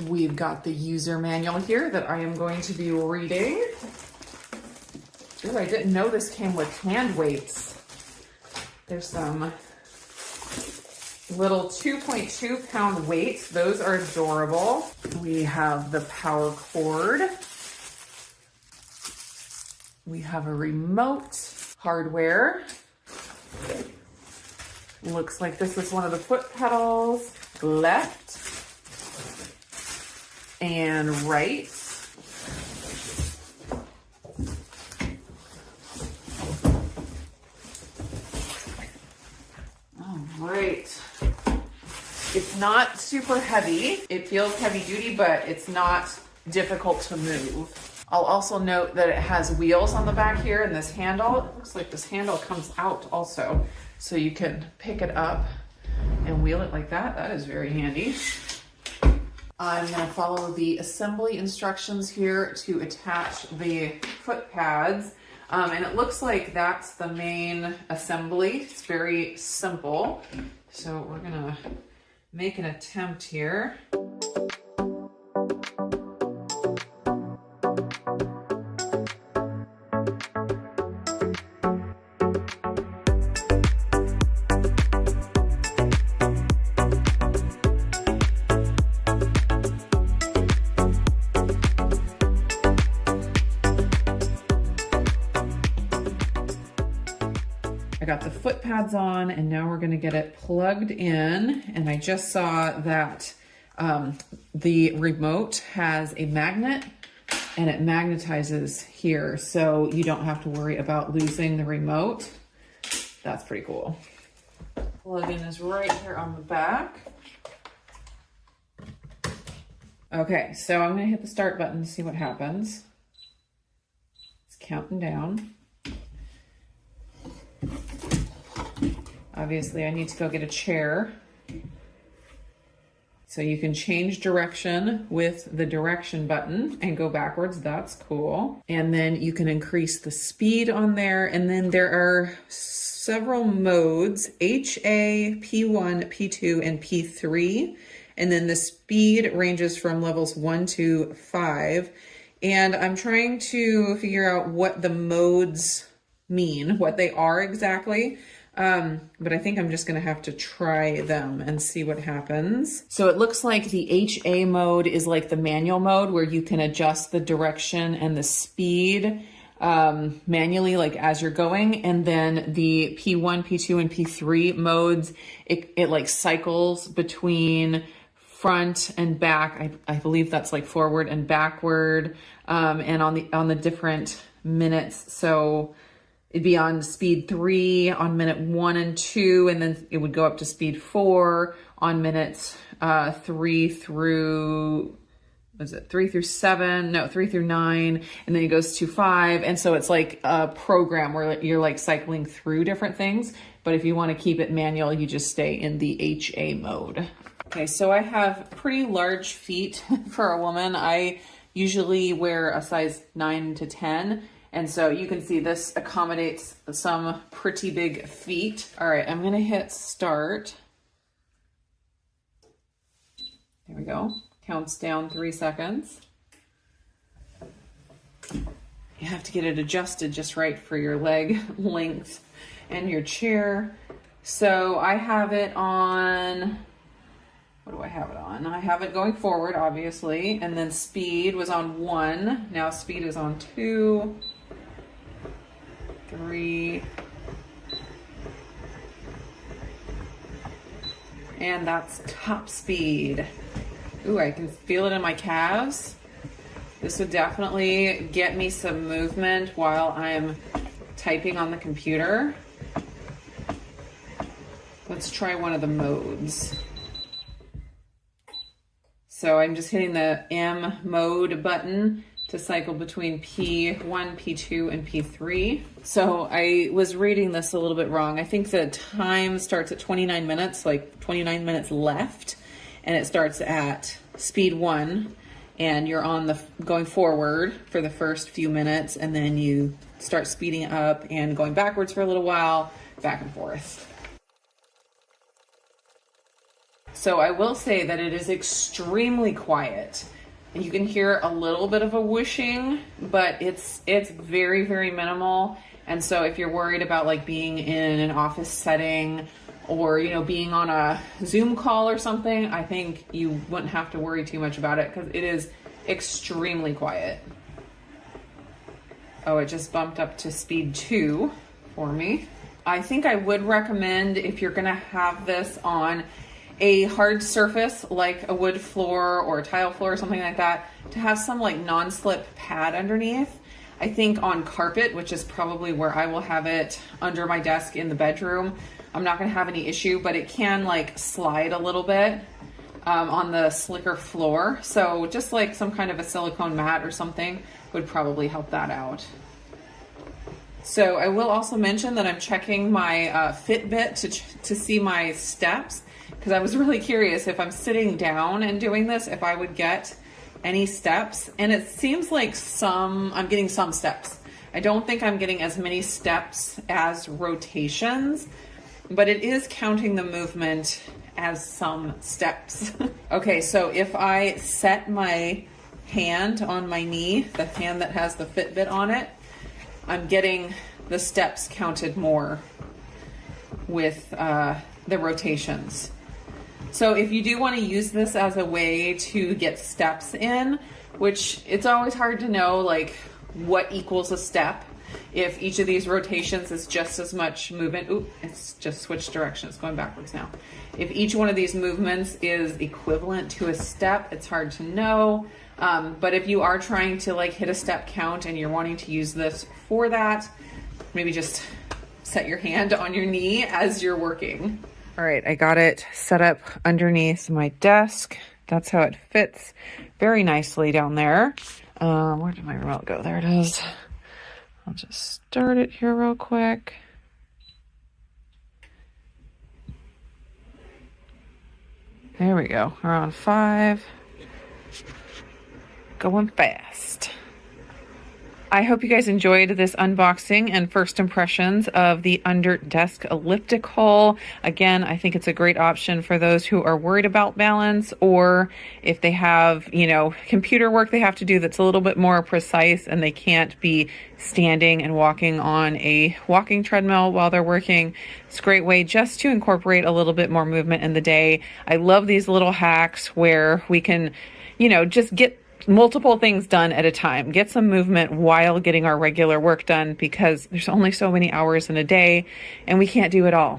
We've got the user manual here that I am going to be reading. Ooh, I didn't know this came with hand weights. There's some little 2.2 pound weights. Those are adorable. We have the power cord. We have a remote hardware. Looks like this is one of the foot pedals, left and right. All right. It's not super heavy. It feels heavy duty, but it's not difficult to move. I'll also note that it has wheels on the back here and this handle. It looks like this handle comes out also. So you can pick it up and wheel it like that. That is very handy. I'm gonna follow the assembly instructions here to attach the foot pads. And it looks like that's the main assembly. It's very simple. So we're gonna make an attempt here. I got the foot pads on and now we're gonna get it plugged in. And I just saw that the remote has a magnet and it magnetizes here. So you don't have to worry about losing the remote. That's pretty cool. Plug-in is right here on the back. Okay, so I'm gonna hit the start button to see what happens. It's counting down. Obviously, I need to go get a chair. So you can change direction with the direction button and go backwards. That's cool. And then you can increase the speed on there. And then there are several modes, HA, P1, P2, and P3. And then the speed ranges from levels 1 to 5. And I'm trying to figure out what the modes mean, what they are exactly. But I think I'm just gonna have to try them and see what happens. So it looks like the HA mode is like the manual mode where you can adjust the direction and the speed manually, like as you're going. And then the P1, P2, and P3 modes, it like cycles between front and back. I believe that's like forward and backward, and on the different minutes. So it'd be on speed 3 on minute 1 and 2, and then it would go up to speed 4 on minutes 3 through 7? No, 3 through 9, and then it goes to 5. And so it's like a program where you're like cycling through different things. But if you want to keep it manual, you just stay in the HA mode. Okay, so I have pretty large feet for a woman. I usually wear a size 9 to 10. And so you can see this accommodates some pretty big feet. All right, I'm gonna hit start. There we go. Counts down 3 seconds. You have to get it adjusted just right for your leg length and your chair. So I have it on, what do I have it on? I have it going forward, obviously, and then speed was on 1. Now speed is on 2. 3, and that's top speed. Ooh, I can feel it in my calves. This would definitely get me some movement while I'm typing on the computer. Let's try one of the modes. So I'm just hitting the M mode button to cycle between P1, P2, and P3. So I was reading this a little bit wrong. I think the time starts at 29 minutes, like 29 minutes left, and it starts at speed 1, and you're on the going forward for the first few minutes, and then you start speeding up and going backwards for a little while, back and forth. So I will say that it is extremely quiet. And you can hear a little bit of a whooshing, but it's very, very minimal. And so if you're worried about like being in an office setting or, you know, being on a Zoom call or something, I think you wouldn't have to worry too much about it because it is extremely quiet. Oh, it just bumped up to speed 2 for me. I think I would recommend, if you're gonna have this on a hard surface like a wood floor or a tile floor or something like that, to have some like non-slip pad underneath. I think on carpet, which is probably where I will have it under my desk in the bedroom, I'm not gonna have any issue, but it can like slide a little bit on the slicker floor. So just like some kind of a silicone mat or something would probably help that out. So I will also mention that I'm checking my Fitbit to see my steps, because I was really curious if I'm sitting down and doing this, if I would get any steps. And it seems like I'm getting some steps. I don't think I'm getting as many steps as rotations, but it is counting the movement as some steps. Okay, so if I set my hand on my knee, the hand that has the Fitbit on it, I'm getting the steps counted more with the rotations. So if you do want to use this as a way to get steps in, which it's always hard to know like what equals a step, if each of these rotations is just as much movement. Oop, it's just switched direction, it's going backwards now. If each one of these movements is equivalent to a step, it's hard to know. But if you are trying to like hit a step count and you're wanting to use this for that, maybe just set your hand on your knee as you're working. All right, I got it set up underneath my desk. That's how it fits very nicely down there. Where did my remote go? There it is. I'll just start it here real quick. There we go. We're on 5. Going fast. I hope you guys enjoyed this unboxing and first impressions of the Under Desk Elliptical. Again, I think it's a great option for those who are worried about balance, or if they have, you know, computer work they have to do that's a little bit more precise and they can't be standing and walking on a walking treadmill while they're working. It's a great way just to incorporate a little bit more movement in the day. I love these little hacks where we can, you know, just get multiple things done at a time, get some movement while getting our regular work done, because there's only so many hours in a day and we can't do it all.